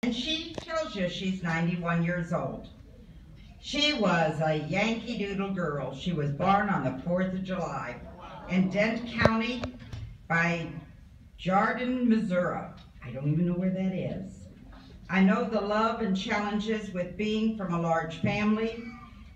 And she tells you she's 91 years old. She was a Yankee Doodle girl. She was born on the 4th of July in Dent County by Jordan, Missouri. I don't even know where that is. I know the love and challenges with being from a large family.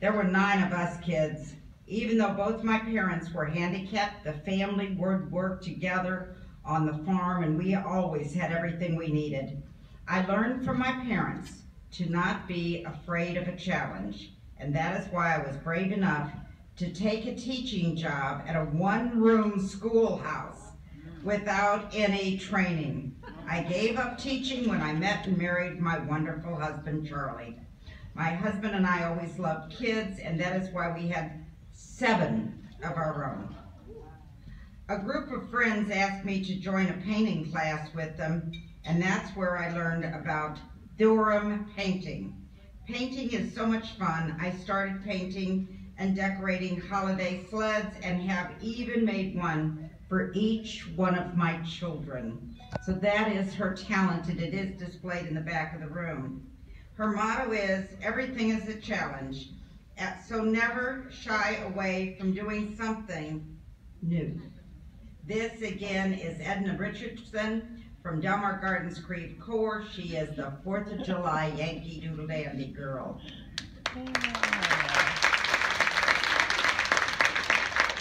There were 9 of us kids. Even though both my parents were handicapped, the family would work together on the farm, and we always had everything we needed. I learned from my parents to not be afraid of a challenge, and that is why I was brave enough to take a teaching job at a one-room schoolhouse without any training. I gave up teaching when I met and married my wonderful husband, Charlie. My husband and I always loved kids, and that is why we had 7 of our own. A group of friends asked me to join a painting class with them, and that's where I learned about Durham painting. Painting is so much fun. I started painting and decorating holiday sleds and have even made one for each one of my children. So that is her talent, and it is displayed in the back of the room. Her motto is, everything is a challenge, so never shy away from doing something new. This again is Edna Richardson from Delmar Gardens Creve Coeur. She is the 4th of July Yankee Doodle Dandy girl.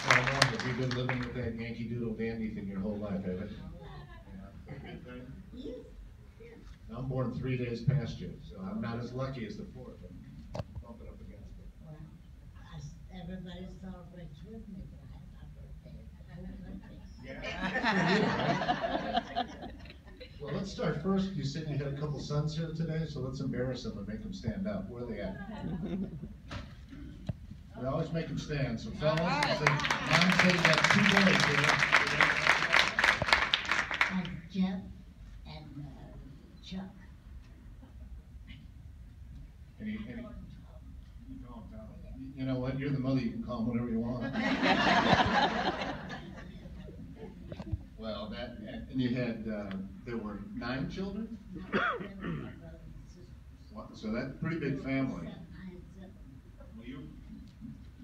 How long have you been living with that Yankee Doodle Dandy thing your whole life, haven't you? Yeah. I'm born 3 days past you, so I'm not as lucky as the 4th. I'm bumping up against it. Well, everybody celebrates with me, but I have my birthday. Yeah. Well, let's start first. You said you had a couple sons here today, so let's embarrass them and make them stand up. Where are they at? We always make them stand. So fellas, Mom's saying that 2 boys here. And Jeff and Chuck. You know what? You're the mother. You can call them whatever you want. Well, and you had, there were 9 children? So that's a pretty big family. Well, you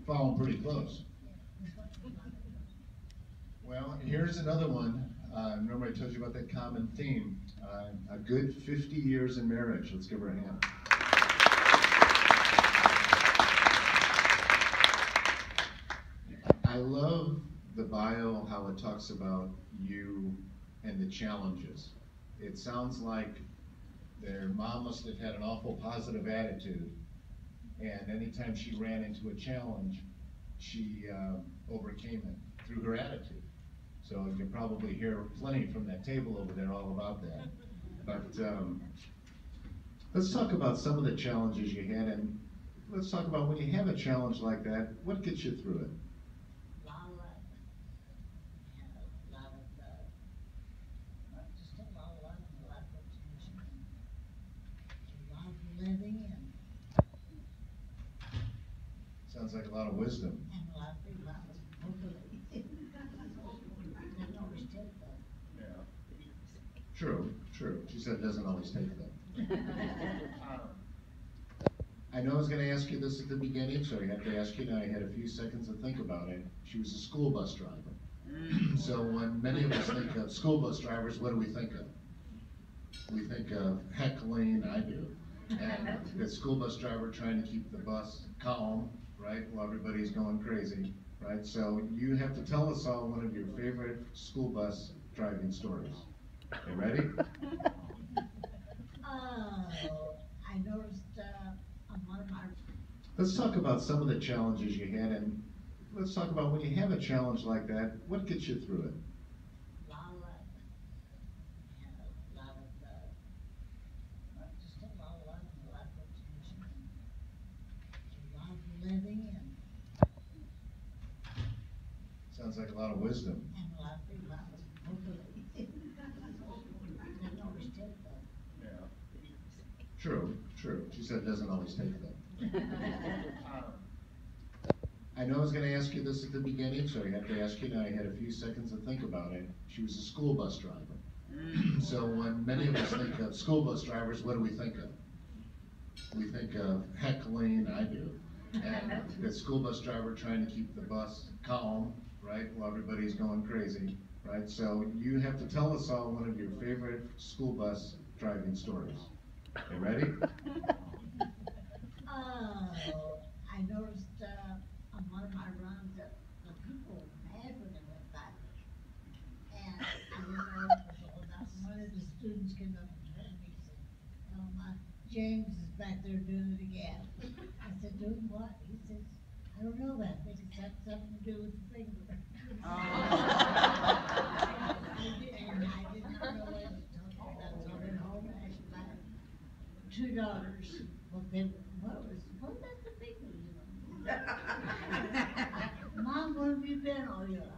follow pretty close. Well, here's another one. Remember I told you about that common theme. A good 50 years in marriage. Let's give her a hand. I love the bio, how it talks about you and the challenges. It sounds like their mom must have had an awful positive attitude, and anytime she ran into a challenge, she overcame it through her attitude. So you can probably hear plenty from that table over there all about that. But let's talk about some of the challenges you had, and let's talk about when you have a challenge like that, what gets you through it? Living and Sounds like a lot of wisdom. And a lot of people hopefully they don't always take that. Yeah. True. She said it doesn't always take that. I know I was going to ask you this at the beginning, so I have to ask you now. I had a few seconds to think about it. She was a school bus driver. So when many of us think of school bus drivers, what do we think of? We think of heckling, I do. And the school bus driver trying to keep the bus calm, right, while everybody's going crazy, right? So you have to tell us all one of your favorite school bus driving stories. You ready? Oh, I noticed on one of my. Let's talk about some of the challenges you had, and let's talk about when you have a challenge like that, what gets you through it? Living and Sounds like a lot of wisdom. And a lot of people hopefully they don't always take that. Yeah. True. She said it doesn't always take that. I know I was going to ask you this at the beginning, so I have to ask you now. I had a few seconds to think about it. She was a school bus driver. So when many of us think of school bus drivers, what do we think of? We think of heckling, I do, and the school bus driver trying to keep the bus calm, right, while everybody's going crazy, right? So you have to tell us all one of your favorite school bus driving stories. You ready? Oh, I noticed on one of my runs that the people were mad when they went back. And I didn't know what it was all about. One of the students came up and told me, he said, "Oh, my James is back there doing it again." I said, "Doing what?" He says, "I don't know that. I think it's got something to do with the finger." And I did not know what he was talking about. So I went home and asked my two daughters what about the finger? Mom, where have you been all your life?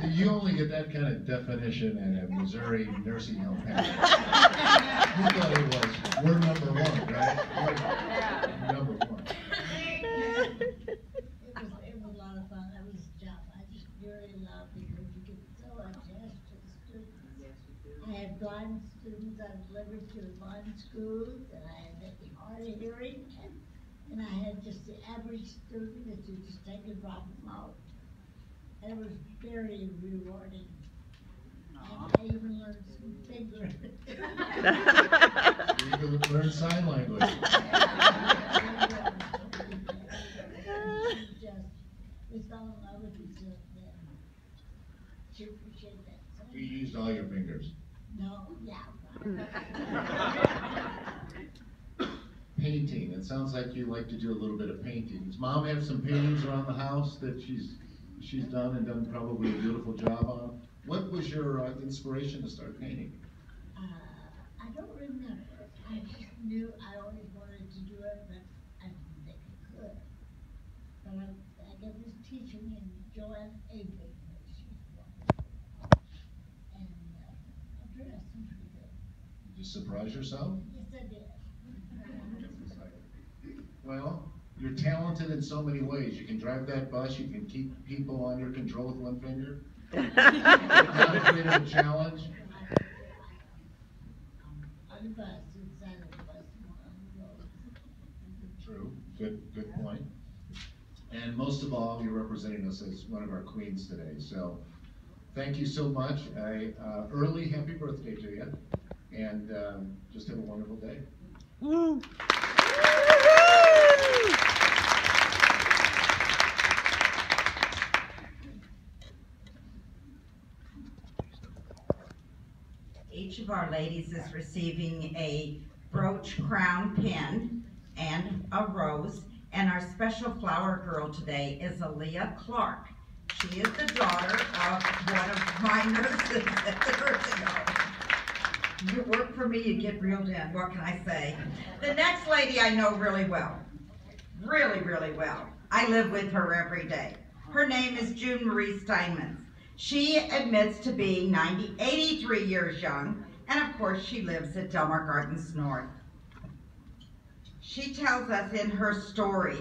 So you only get that kind of definition at a Missouri nursing home pageant. You thought it was, we're number one, right? We're number one. It was a lot of fun. That was a job I just really loved because you get so attached to the students. I had blind students I delivered to blind schools, and I had the hard of hearing, and I had just the average student that you just take and drop them off. And it was very rewarding. And I even learned some finger. You even learn sign language. We fell in love with each other then. She appreciated that so much. You used all your fingers. No, yeah. Painting, it sounds like you like to do a little bit of painting. Does Mom have some paintings around the house that she's done and done probably a beautiful job on? What was your inspiration to start painting? I don't remember. I just knew I always wanted to do it, but I didn't think I could. But I got this teacher named Joanne Avery. She's wonderful. And I dressed them pretty good. Did you surprise yourself? Yes, I did. Well, you're talented in so many ways. You can drive that bus, you can keep people under control with one finger. You're not afraid of a challenge. On the bus, inside of the bus, on the road. True, good point. And most of all, you're representing us as one of our queens today. So thank you so much. Early happy birthday to you. And just have a wonderful day. Woo. Each of our ladies is receiving a brooch crown pin and a rose, and our special flower girl today is Aaliyah Clark. She is the daughter of one of my nurses at the nursing home. You work for me, you get reeled in. What can I say? The next lady I know really well. Really, really well. I live with her every day. Her name is June Marie Steinmetz. She admits to being 83 years young, and of course she lives at Delmar Gardens North. She tells us in her story